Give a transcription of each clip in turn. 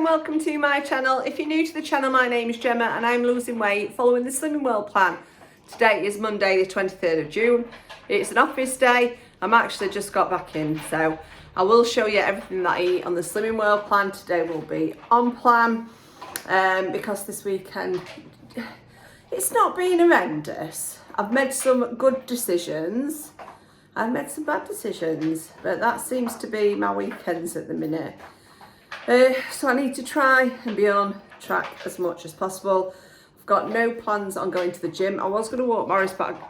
and welcome to my channel. If you're new to the channel, my name is Gemma and I'm losing weight following the Slimming World plan. Today is Monday the 23rd of June. It's an office day. I'm actually just got back in, so I will show you everything that I eat on the Slimming World plan. Today will be on plan because this weekend it's not been horrendous. I've made some good decisions. I've made some bad decisions, but that seems to be my weekends at the minute. So I need to try and be on track as much as possible. I've got no plans on going to the gym. I was going to walk Morris, but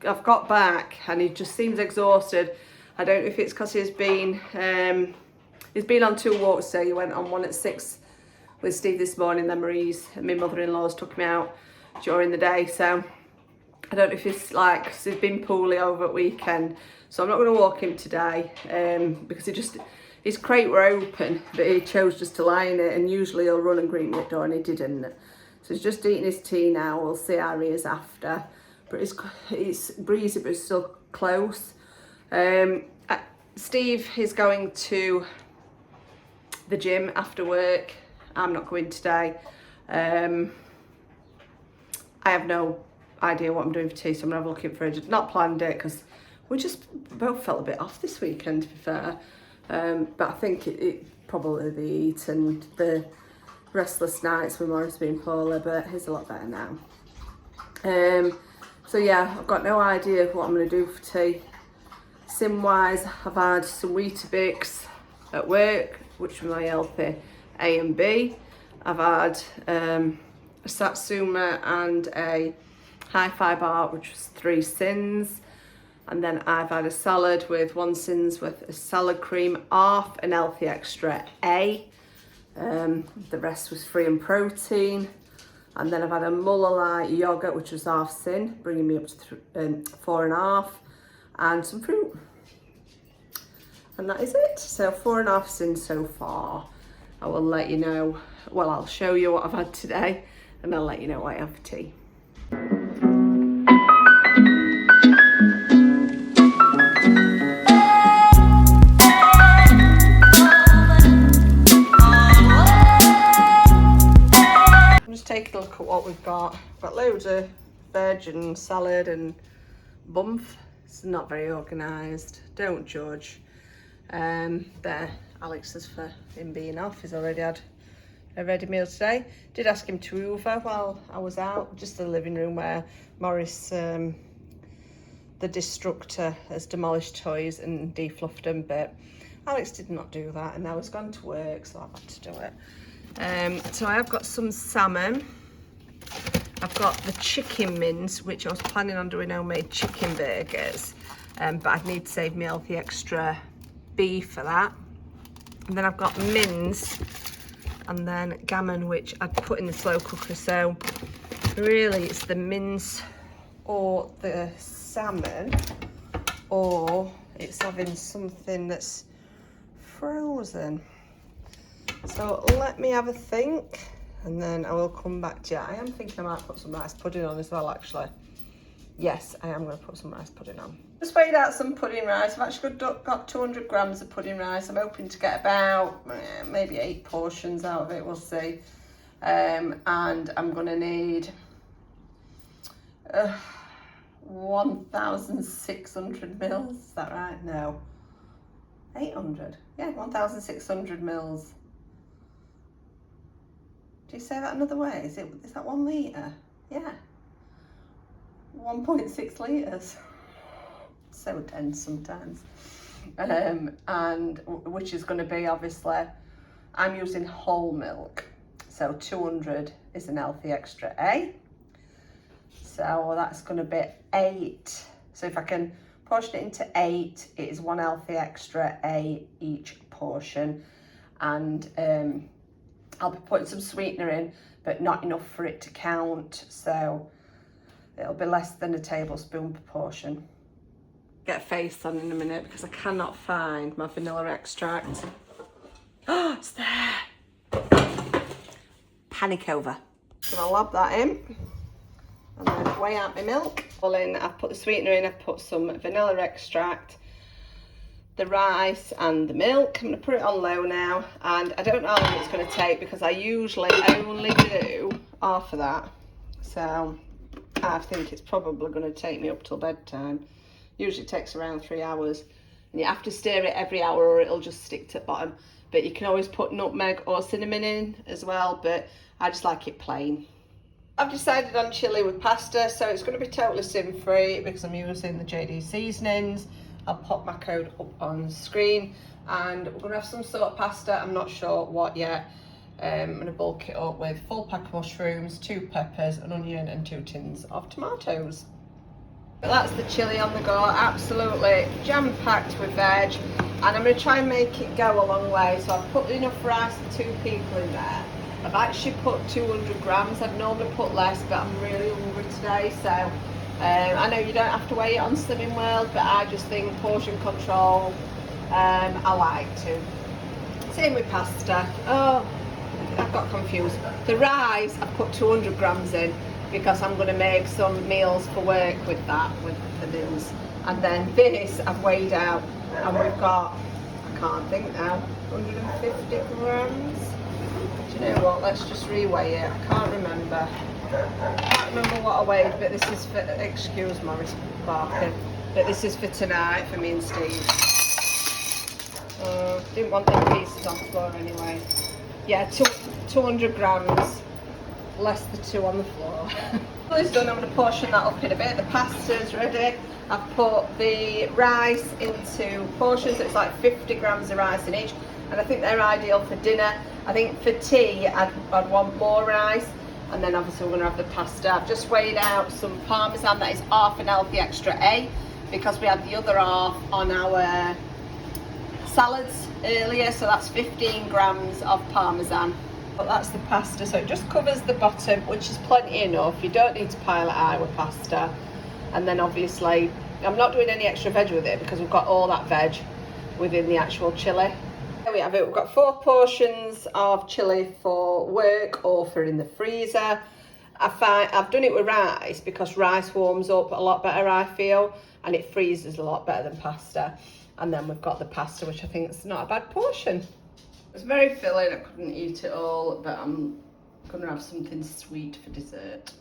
I've got back and he just seems exhausted. I don't know if it's because he's been on 2 walks today. He went on one at 6 with Steve this morning, then Marie's and my mother-in-law's took him out during the day. So I don't know if it's like, cause he's been poorly over at weekend. So I'm not going to walk him today because his crate were open, but he chose just to lie in it, and usually he'll run and greet me at the door, and he didn't. So he's just eating his tea now. We'll see how he is after. But it's breezy, but it's still close. Steve is going to the gym after work. I'm not going today. I have no idea what I'm doing for tea, so I'm gonna have a look in the fridge. Not planned it because we just both felt a bit off this weekend, to be fair. But I think it probably the eat and the restless nights with Morris being poorly, but he's a lot better now. So yeah, I've got no idea what I'm going to do for tea. Sim wise, I've had some Weetabix at work, which were my healthy A and B. I've had a Satsuma and a Hi-Fi bar, which was 3 sins. And then I've had a salad with 1 sin's worth of salad cream, half an healthy extra A. The rest was free and protein. And then I've had a Muller Light yogurt, which was half sin, bringing me up to 4.5, and some fruit. And that is it. So 4.5 sins so far. I will let you know, well, I'll show you what I've had today, and I'll let you know what I have for tea. Take a look at what we've got. We've got loads of veg and salad and bumf. It's not very organised. Don't judge. There, Alex is for him being off. He's already had a ready meal today. Did ask him to hoover while I was out, just the living room where Morris, the destructor, has demolished toys and defluffed them, but Alex did not do that, and now he's gone to work, so I've had to do it. So I have got some salmon. I've got the chicken mince, which I was planning on doing homemade chicken burgers, but I'd need to save me healthy extra beef for that. And then I've got mince and then gammon, which I'd put in the slow cooker. So really it's the mince or the salmon, or it's having something that's frozen. So let me have a think, and then I will come back to you. I am thinking I might put some rice pudding on as well, actually. Yes, I am going to put some rice pudding on. Just weighed out some pudding rice. I've actually got 200 grams of pudding rice. I'm hoping to get about maybe 8 portions out of it. We'll see. And I'm going to need 1,600 mils. Is that right? No. 800. Yeah, 1,600 mils. Do you say that another way? Is that 1 litre? Yeah. 1.6 litres. So dense sometimes. And which is going to be, obviously, I'm using whole milk. So 200 is an healthy extra A. So that's going to be 8. So if I can portion it into 8, it is 1 healthy extra A each portion. And I'll be putting some sweetener in, but not enough for it to count. So it'll be less than a tablespoon per portion. Get a face on in a minute because I cannot find my vanilla extract. Oh, it's there. Panic over. So I'll lob that in. And then weigh out my milk. I've put the sweetener in, I've put some vanilla extract, the rice and the milk. I'm going to put it on low now, and I don't know how long it's going to take because I usually only do half of that. So I think it's probably going to take me up till bedtime. Usually takes around 3 hours, and you have to stir it every hour or it'll just stick to the bottom. But you can always put nutmeg or cinnamon in as well, but I just like it plain. I've decided on chilli with pasta, so it's going to be totally sin-free because I'm using the JD seasonings. I'll pop my code up on screen, and we're going to have some sort of pasta. I'm not sure what yet. I'm going to bulk it up with full pack of mushrooms, 2 peppers, an onion and 2 tins of tomatoes. But that's the chilli on the go, absolutely jam-packed with veg, and I'm going to try and make it go a long way. So I've put enough rice for 2 people in there. I've actually put 200 grams. I'd normally put less, but I'm really hungry today, so I know you don't have to weigh it on Slimming World, but I just think portion control, I like to. Same with pasta. Oh, I've got confused. The rice, I've put 200 grams in because I'm going to make some meals for work with that, with the meals. And then this I've weighed out, and we've got, I can't think now, 150 grams. Do you know what, let's just reweigh it. I can't remember. What I weighed, but this is for, excuse Morris Barker, but this is for tonight for me and Steve. Didn't want them pieces on the floor anyway. Yeah, 200 grams, less the 2 on the floor. Well, it's done. I'm going to portion that up in a bit. The pasta's ready. I've put the rice into portions. It's like 50 grams of rice in each, and I think they're ideal for dinner. I think for tea, I'd want more rice, and then obviously we're going to have the pasta. I've just weighed out some parmesan. That is half an healthy extra A, because we had the other half on our salads earlier, so that's 15 grams of parmesan. But that's the pasta, so it just covers the bottom, which is plenty enough. You don't need to pile it high with pasta. And then obviously I'm not doing any extra veg with it because we've got all that veg within the actual chilli. There we have it. We've got 4 portions of chilli for work or for in the freezer. I've done it with rice because rice warms up a lot better, I feel, and it freezes a lot better than pasta. And then we've got the pasta, which I think is not a bad portion. It's very filling. I couldn't eat it all, but I'm gonna have something sweet for dessert.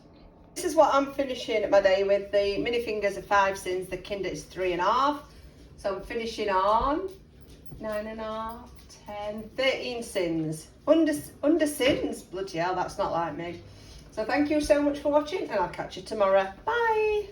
This is what I'm finishing my day with. The mini fingers are 5 sins, the Kinder is 3.5. So I'm finishing on 9.5, 10, 13 sins. Under sins, bloody hell, that's not like me. So thank you so much for watching, and I'll catch you tomorrow. Bye.